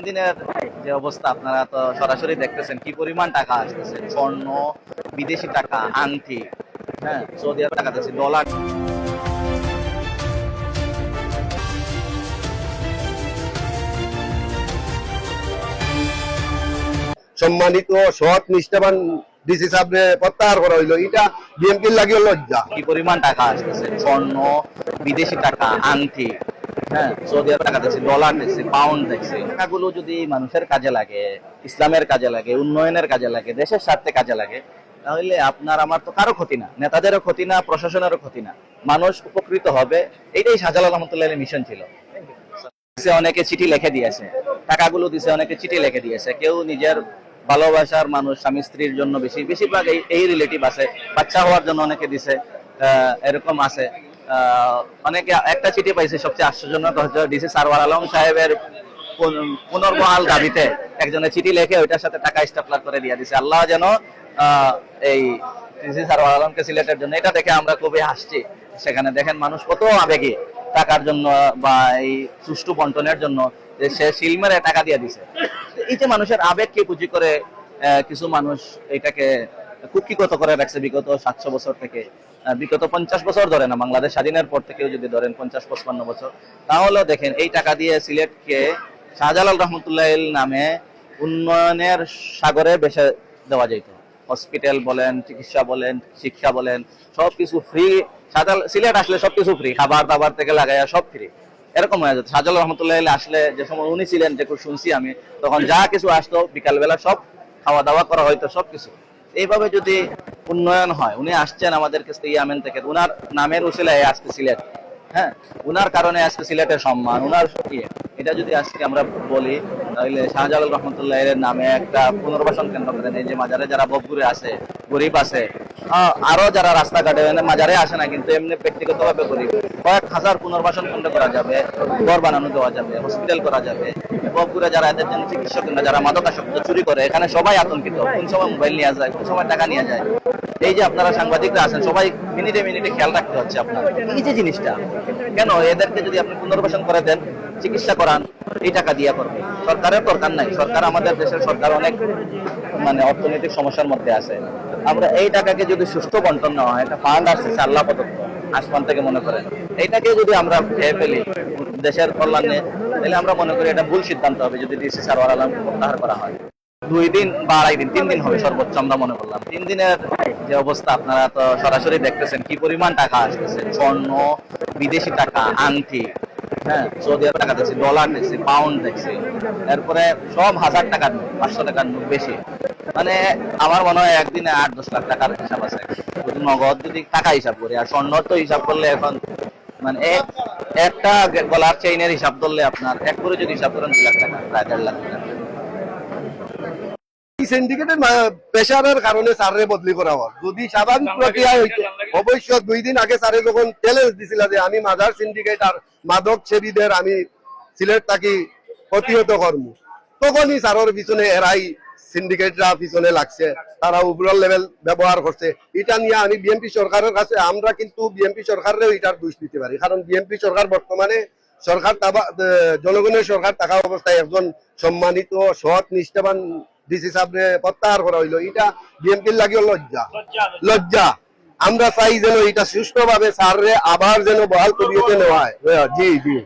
দিনের যে অবস্থা আপনারা তো সরাসরি দেখতেছেন কি পরিমাণ টাকা আসতেছে, স্বর্ণ, বিদেশি টাকা, আংটি, হ্যাঁ, সৌদি আরব টাকা দিচ্ছে, ডলার। সম্মানিত সৎ নিষ্ঠাবান ডিসি সাহেবরে প্রত্যাহার করা হইলো, এটা বিএনপির লাগিয়ে লজ্জা। কি পরিমাণ টাকা আসতেছে, স্বর্ণ, বিদেশি টাকা, আংটি, হ্যাঁ, সৌদি আরব টাকা দিচ্ছে, ডলার দিচ্ছে, পাউন্ড দিচ্ছে। টাকাগুলো যদি মানুষের কাজে লাগে, ইসলামের কাজে লাগে, উন্নয়নের কাজে লাগে, দেশের স্বার্থে কাজে লাগে, তাহলে আপনার আমার তো কারো ক্ষতি না, নেতাদেরও ক্ষতি না, প্রশাসনেরও ক্ষতি না, মানুষ উপকৃত হবে। এইটাই শাহজালাল রহমতুল্লাহ মিশন ছিল। অনেকে চিঠি লিখে দিয়েছে, টাকাগুলো দিছে, অনেকে চিঠি লিখে দিয়েছে। কেউ নিজের ভালোবাসার মানুষ, স্বামী স্ত্রীর জন্য, বেশিরভাগ এই রিলেটিভ আছে, বাচ্চা হওয়ার জন্য অনেকে দিছে, এরকম আছে। অনেকে একটা চিঠি পাইছে, সবচেয়ে আশ্চর্যজনক হচ্ছে ডিসি সারওয়ার আলম সাহেবের পুনর্বহাল দাবিতে একজনের চিঠি লিখে ওইটার সাথে টাকা স্টাপলার করে দিয়ে দিছে। আল্লাহ যেন এই ডিসি সারওয়ার আলমকে সিলেটের জন্য, এটা দেখে আমরা খুবই হাসছি। সেখানে দেখেন মানুষ কত আবেগী টাকার জন্য বা এই সুষ্ঠু বন্টনের জন্য, যে সে শিল মেরে টাকা দিয়ে দিছে। এই যে মানুষের আবেগকে পুঁজি করে কিছু মানুষ এটাকে কুক্ষিগত করে রাখছে বিগত 700 বছর থেকে, বিগত 50 বছর ধরে না, বাংলাদেশ স্বাধীনের পর থেকেও যদি ধরেন 50-55 বছর, তাহলে দেখেন এই টাকা দিয়ে সিলেটকে শাহজালাল রহমতুল্লাহ নামে উন্নয়নের সাগরে ভেসে দেওয়া যেত। হসপিটাল বলেন, চিকিৎসা বলেন, শিক্ষা বলেন, সবকিছু ফ্রি। সিলেট আসলে সবকিছু ফ্রি, খাবার দাবার থেকে লাগাইয়া সব ফ্রি, এরকম হয়ে যেত। শাহজালাল রহমতুল্লাহ আসলে যে সময় উনি ছিলেন, যে শুনছি আমি, তখন যা কিছু আসতো বিকালবেলা সব খাওয়া দাওয়া করা হয়তো, সবকিছু। এইভাবে যদি উন্নয়ন হয়, উনি আসছেন আমাদের কাছ থেকে, ইয়ামেন থেকে, উনার নামের উসিলায় আজকে সিলেট, হ্যাঁ, উনার কারণে আজকে সিলেটের সম্মান, উনার এটা যদি আজকে আমরা বলি, তাহলে শাহজালাল রহমতুল্লাহ এর নামে একটা পুনর্বাসন কেন্দ্র করেন। এই যে মাজারে যারা বকগুরে আছে, গরিব আছে, আরো যারা রাস্তাঘাটে মাজারে আসে না কিন্তু এমনি ব্যক্তিগত ভাবে গরিব, কয়েক হাজার পুনর্বাসন কেন্দ্র করা যাবে, ঘর বানানো দেওয়া যাবে, হসপিটাল করা যাবে। বকগুরে যারা এদের জন্য চিকিৎসক না, যারা মাদকাসক্ত চুরি করে, এখানে সবাই আতঙ্কিত, কোন সময় মোবাইল নিয়ে যায়, কোন সময় টাকা নিয়ে যায়। এই যে আপনারা সাংবাদিকরা আছেন, সবাই মিনিটে মিনিটে খেয়াল রাখতে হচ্ছে আপনার এই যে জিনিসটা। কেন এদেরকে যদি আপনি পুনর্বাসন করে দেন, চিকিৎসা করান, এই টাকা দিয়া করবে। সরকারের দরকার নাই, সরকার, আমাদের দেশের সরকার অনেক অর্থনৈতিক সমস্যার মধ্যে আছে। আমরা এই টাকাকে যদি সুষ্ঠু বন্টন নেওয়া হয়, একটা ফান্ড আসছে আল্লাহ প্রদত্ত আসমান থেকে, মনে করেন এইটাকে যদি আমরা খেয়ে ফেলি দেশের কল্যাণে, তাহলে আমরা মনে করি এটা ভুল সিদ্ধান্ত হবে যদি ডিসি সারওয়ার আলম প্রত্যাহার করা হয়। 2 দিন বা 2.5 দিন, 3 দিন হবে সর্বোচ্চ আমরা মনে করলাম। 3 দিনের যে অবস্থা আপনারা তো সরাসরি দেখতেছেন কি পরিমাণ টাকা আসতেছে, স্বর্ণ, বিদেশি টাকা, আংটি, হ্যাঁ, সৌদি আরব টাকা দিচ্ছে, ডলার দিচ্ছে, পাউন্ড দিচ্ছে, এরপরে সব 1000 টাকার নোট, 500 টাকার নোট বেশি। আমার মনে হয় একদিনে 8-10 লাখ টাকার হিসাব আছে যদি নগদ, যদি টাকা হিসাব করি। আর স্বর্ণর তো হিসাব করলে এখন একটা গলার চেইনের হিসাব ধরলে আপনার এক করে যদি হিসাব করেন 2 লাখ টাকা, প্রায় 1.5 লাখ টাকা। সিন্ডিকেটের প্রেশারের কারণে স্যারে বদলি করা হয়। যদি স্বাভাবিক প্রক্রিয়া হইতো, অবশ্য 2 দিন আগে স্যারে যখন চ্যালেঞ্জ দিছিল যে আমি মাদার সিন্ডিকেট আর মাদক সেবীদের আমি সিলেট থাকি প্রতিহত করব, তখনই স্যারের পিছনে এরাই সিন্ডিকেটরা পিছনে লাগছে, তারা উপরের লেভেল ব্যবহার করছে। এটা নিয়ে আমি বিএনপি সরকারের কাছে, আমরা কিন্তু বিএনপি সরকারেরও এটার দোষ দিতে পারি, কারণ বিএনপি সরকার বর্তমানে সরকার জনগণের সরকার থাকা অবস্থায় একজন সম্মানিত সৎ নিষ্ঠাবান ডিসি সাহেবরে প্রত্যাহার করা হইলো, এটা বিএনপির লাগিয়ে লজ্জা। আমরা চাই যেন এটা সুষ্ঠুভাবে স্যাররে আবার যেন বহাল করিয়ে নেওয়া হয়। জি জি।